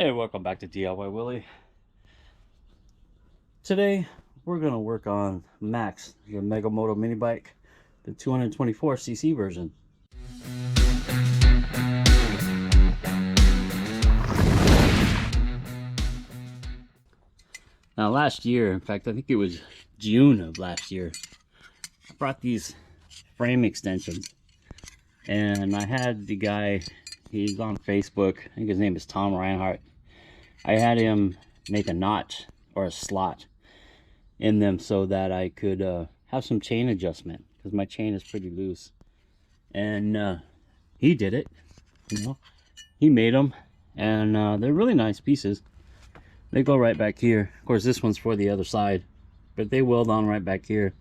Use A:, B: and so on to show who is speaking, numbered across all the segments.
A: Hey, welcome back to DIY Willy. Today we're gonna work on Max, the Mega Moto Minibike, the 224cc version. Now last year, in fact I think it was June of last year, I brought these frame extensions, and I had the guy, he's on Facebook, I think his name is Tom Reinhardt. I had him make a notch or a slot in them so that I could have some chain adjustment, because my chain is pretty loose. And he did it, you know, he made them, and they're really nice pieces. They go right back here. Of course this one's for the other side, but they weld on right back here,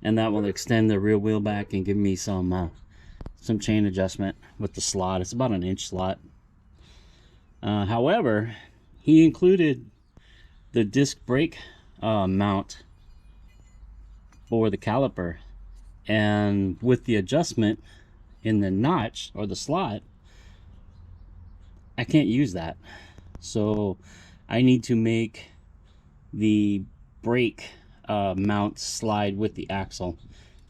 A: and that will extend the rear wheel back and give me some chain adjustment with the slot. It's about an inch slot. However, he included the disc brake mount for the caliper, and with the adjustment in the notch or the slot, I can't use that. So I need to make the brake mount slide with the axle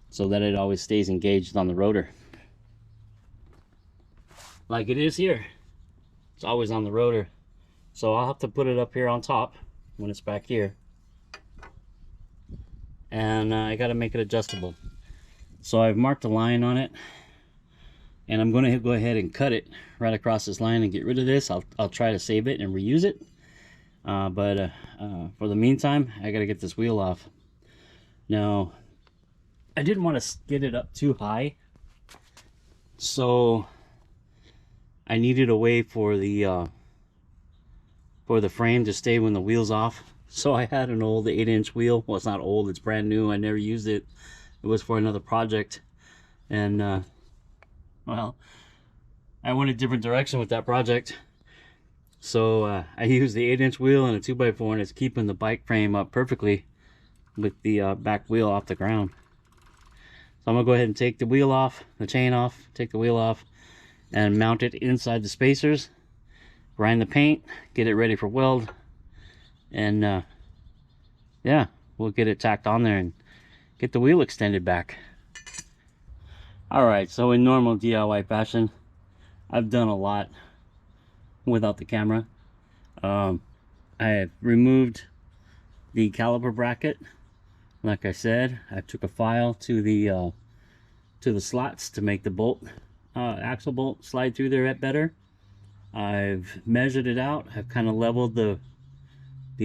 A: so that it always stays engaged on the rotor, like it is here. It's always on the rotor. So I'll have to put it up here on top when it's back here, and I got to make it adjustable. So I've marked a line on it, and I'm going to go ahead and cut it right across this line and get rid of this. I'll try to save it and reuse it, but for the meantime I got to get this wheel off. Now I didn't want to get it up too high, so I needed a way for the frame to stay when the wheel's off. So I had an old 8-inch wheel. Well, it's not old, it's brand new. I never used it. It was for another project, and well, I went a different direction with that project. So I used the 8-inch wheel and a 2x4, and it's keeping the bike frame up perfectly with the back wheel off the ground. So I'm gonna go ahead and take the wheel off, the chain off, take the wheel off, and mount it inside the spacers, grind the paint, get it ready for weld, and yeah, we'll get it tacked on there and get the wheel extended back. Alright, so in normal DIY fashion, I've done a lot without the camera. I have removed the caliper bracket. Like I said, I took a file to the slots to make the bolt, axle bolt slide through there better. I've measured it out. I've kind of leveled the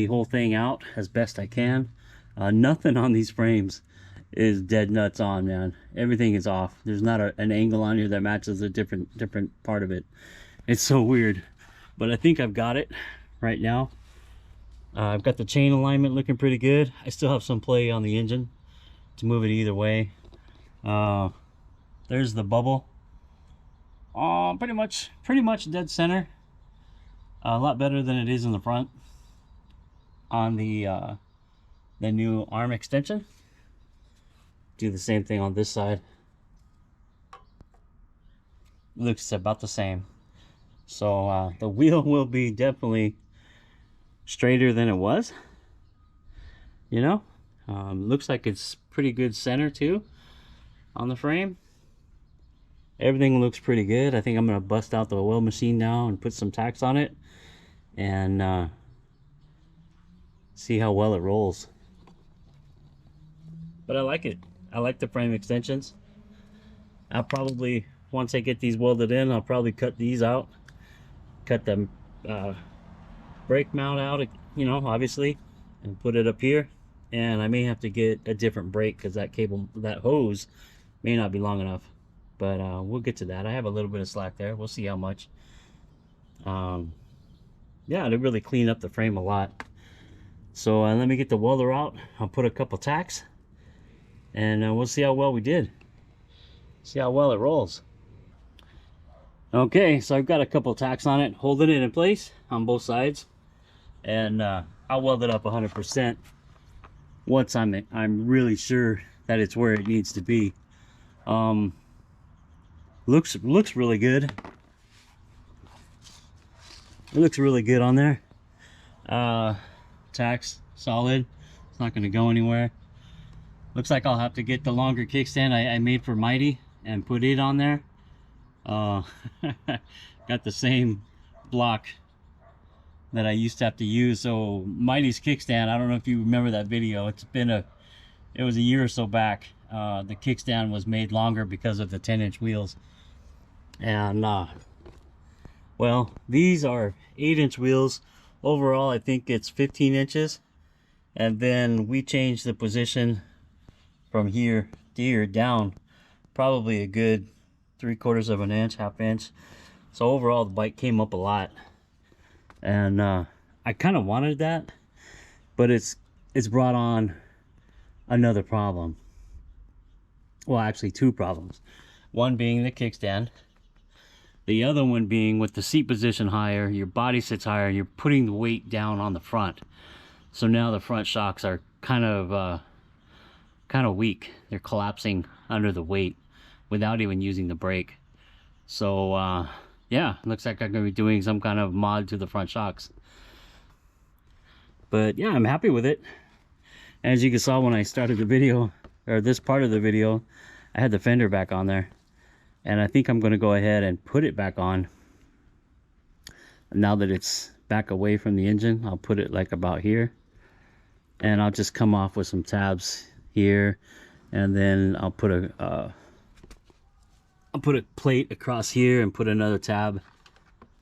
A: whole thing out as best I can. Nothing on these frames is dead nuts on, man. Everything is off. There's not an angle on here that matches a different part of it. It's so weird, but I think I've got it right now. I've got the chain alignment looking pretty good. I still have some play on the engine to move it either way. There's the bubble. Pretty much dead center. A lot better than it is in the front on the new arm extension. Do the same thing on this side. Looks about the same. So the wheel will be definitely straighter than it was, you know. Looks like it's pretty good center too on the frame. Everything looks pretty good. I think I'm gonna bust out the weld machine now and put some tacks on it, and see how well it rolls. But I like it. I like the frame extensions. I'll probably, once I get these welded in, I'll probably cut these out, cut the brake mount out, you know, obviously, and put it up here. And I may have to get a different brake because that cable, that hose may not be long enough, but we'll get to that. I have a little bit of slack there. We'll see how much. Yeah, to really clean up the frame a lot. So let me get the welder out. I'll put a couple tacks, and we'll see how well we did. See how well it rolls. Okay, so I've got a couple tacks on it, holding it in place on both sides, and I'll weld it up 100% once I'm really sure that it's where it needs to be. Looks really good. It looks really good on there. Tack's solid. It's not going to go anywhere. Looks like I'll have to get the longer kickstand I made for Mighty and put it on there. Got the same block that I used to have to use. So Mighty's kickstand, I don't know if you remember that video. It was a year or so back. The kickstand was made longer because of the 10-inch wheels. And well, these are 8-inch wheels. Overall, I think it's 15 inches. And then we changed the position from here to here down probably a good 3/4 of an inch, half inch. So overall the bike came up a lot, and I kind of wanted that, but it's brought on another problem. Well, actually two problems. One being the kickstand, the other one being with the seat position higher, your body sits higher and you're putting the weight down on the front. So now the front shocks are kind of weak. They're collapsing under the weight without even using the brake. So yeah, looks like I'm gonna be doing some kind of mod to the front shocks. But yeah, I'm happy with it. As you saw when I started the video, or this part of the video, I had the fender back on there, and I think I'm gonna go ahead and put it back on. Now that it's back away from the engine, I'll put it like about here, and I'll just come off with some tabs here, and then I'll put a plate across here and put another tab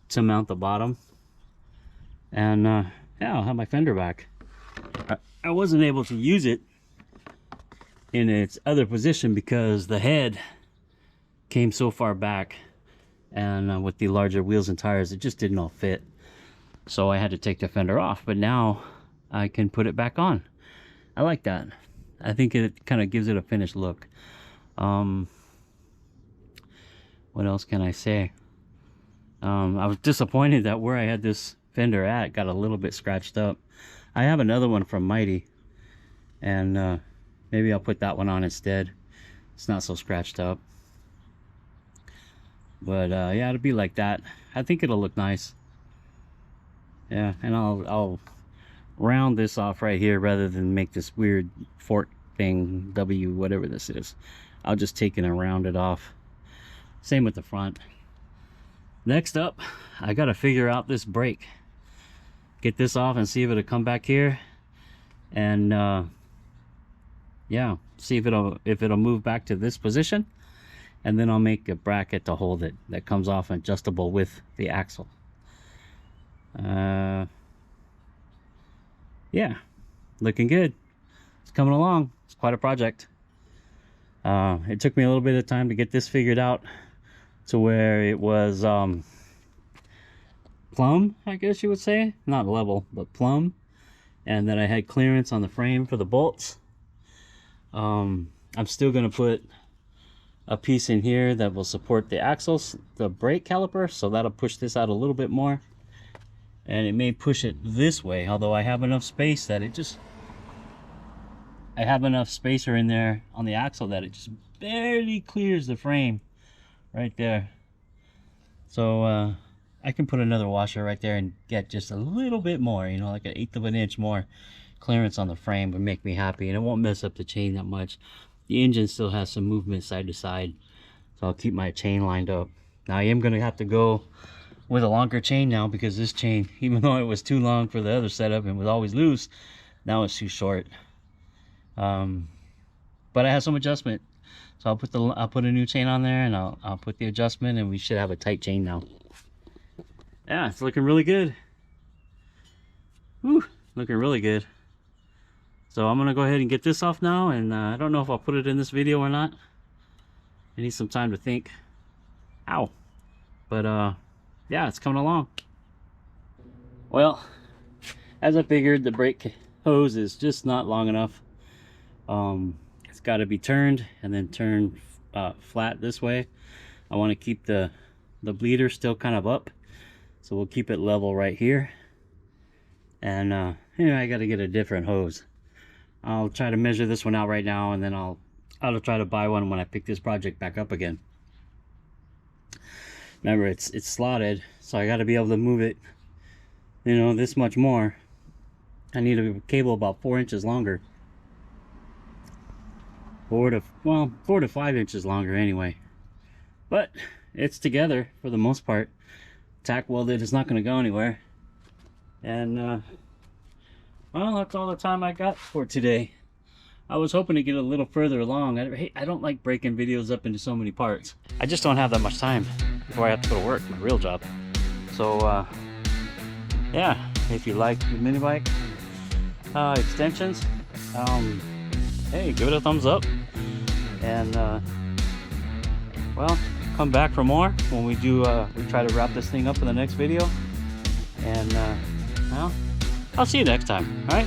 A: to mount the bottom, and yeah, I'll have my fender back. I wasn't able to use it in its other position because the head came so far back, and with the larger wheels and tires, it just didn't all fit. So I had to take the fender off, but now I can put it back on. I like that. I think it kind of gives it a finished look. What else can I say? I was disappointed that where I had this fender at got a little bit scratched up. I have another one from Mighty, and maybe I'll put that one on instead. It's not so scratched up. But yeah, it'll be like that. I think it'll look nice. Yeah, and I'll round this off right here rather than make this weird fork thing, W whatever this is. I'll just take it and round it off. Same with the front. Next up, I gotta figure out this brake. Get this off and see if it'll come back here, and yeah, see if it'll move back to this position, and then I'll make a bracket to hold it that comes off adjustable with the axle. Yeah, looking good. It's coming along. It's quite a project. It took me a little bit of time to get this figured out to where it was plumb, I guess you would say. Not level, but plumb. And then I had clearance on the frame for the bolts. I'm still going to put a piece in here that will support the axles, the brake caliper, so that'll push this out a little bit more. And it may push it this way, although I have enough space that I have enough spacer in there on the axle that it just barely clears the frame right there. So I can put another washer right there and get just a little bit more, you know, like 1/8 of an inch more clearance on the frame would make me happy, and it won't mess up the chain that much. The engine still has some movement side to side, so I'll keep my chain lined up. Now I am going to have to go with a longer chain now, because this chain, even though it was too long for the other setup and was always loose, now it's too short. But I have some adjustment, so I'll put a new chain on there, and I'll put the adjustment, and we should have a tight chain now. Yeah, it's looking really good. Whew, looking really good. So I'm gonna go ahead and get this off now, and I don't know if I'll put it in this video or not. I need some time to think. Ow. But yeah, it's coming along. Well, as I figured, the brake hose is just not long enough. It's got to be turned and then turned flat this way. I want to keep the bleeder still kind of up, so we'll keep it level right here. And yeah, I got to get a different hose. I'll try to measure this one out right now, and then I'll try to buy one when I pick this project back up again. Remember, it's slotted, so I got to be able to move it you know, this much more. I need a cable about 4 inches longer. 4 to 5 inches longer anyway. But it's together for the most part. Tack welded, it's not going to go anywhere. And well, that's all the time I got for today. I was hoping to get a little further along. I don't like breaking videos up into so many parts. I just don't have that much time before I have to go to work, my real job. So yeah, if you like the mini bike extensions, hey, give it a thumbs up. And well, come back for more when we try to wrap this thing up in the next video. And well, I'll see you next time. All right.